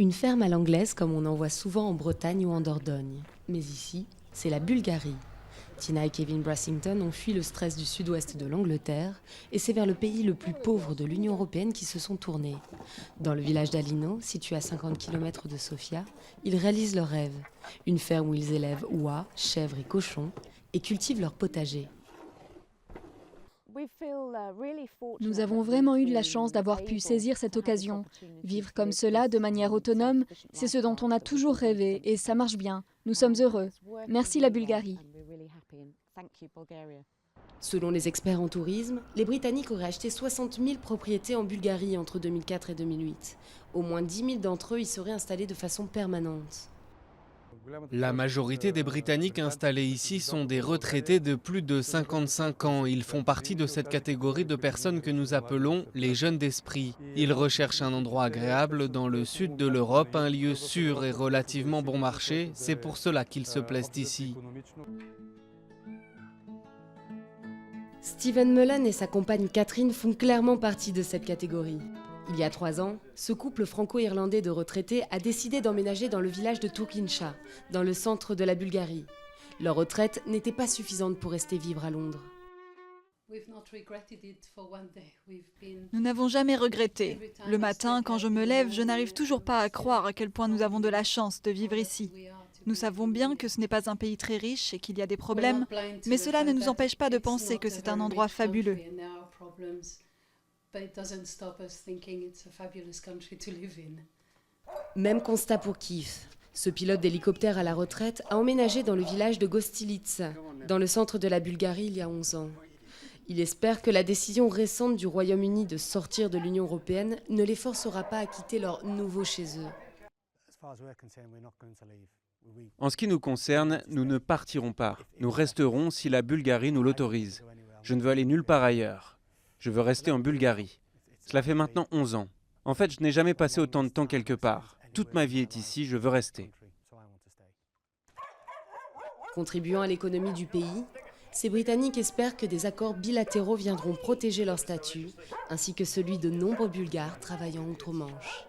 Une ferme à l'anglaise comme on en voit souvent en Bretagne ou en Dordogne. Mais ici, c'est la Bulgarie. Tina et Kevin Brassington ont fui le stress du sud-ouest de l'Angleterre et c'est vers le pays le plus pauvre de l'Union européenne qu'ils se sont tournés. Dans le village d'Alino, situé à 50 km de Sofia, ils réalisent leur rêve. Une ferme où ils élèvent oies, chèvres et cochons et cultivent leur potager. Nous avons vraiment eu de la chance d'avoir pu saisir cette occasion. Vivre comme cela, de manière autonome, c'est ce dont on a toujours rêvé et ça marche bien. Nous sommes heureux. Merci la Bulgarie. Selon les experts en tourisme, les Britanniques auraient acheté 60 000 propriétés en Bulgarie entre 2004 et 2008. Au moins 10 000 d'entre eux y seraient installés de façon permanente. La majorité des Britanniques installés ici sont des retraités de plus de 55 ans. Ils font partie de cette catégorie de personnes que nous appelons les jeunes d'esprit. Ils recherchent un endroit agréable dans le sud de l'Europe, un lieu sûr et relativement bon marché. C'est pour cela qu'ils se plaisent ici. Stephen Mullen et sa compagne Catherine font clairement partie de cette catégorie. Il y a 3 ans, ce couple franco-irlandais de retraités a décidé d'emménager dans le village de Turklincha, dans le centre de la Bulgarie. Leur retraite n'était pas suffisante pour rester vivre à Londres. Nous n'avons jamais regretté. Le matin, quand je me lève, je n'arrive toujours pas à croire à quel point nous avons de la chance de vivre ici. Nous savons bien que ce n'est pas un pays très riche et qu'il y a des problèmes, mais cela ne nous empêche pas de penser que c'est un endroit fabuleux. Même constat pour Keith. Ce pilote d'hélicoptère à la retraite a emménagé dans le village de Gostilitsa, dans le centre de la Bulgarie il y a 11 ans. Il espère que la décision récente du Royaume-Uni de sortir de l'Union européenne ne les forcera pas à quitter leur nouveau chez eux. En ce qui nous concerne, nous ne partirons pas. Nous resterons si la Bulgarie nous l'autorise. Je ne veux aller nulle part ailleurs. Je veux rester en Bulgarie. Cela fait maintenant 11 ans. En fait, je n'ai jamais passé autant de temps quelque part. Toute ma vie est ici, je veux rester. Contribuant à l'économie du pays, ces Britanniques espèrent que des accords bilatéraux viendront protéger leur statut, ainsi que celui de nombreux Bulgares travaillant outre-Manche.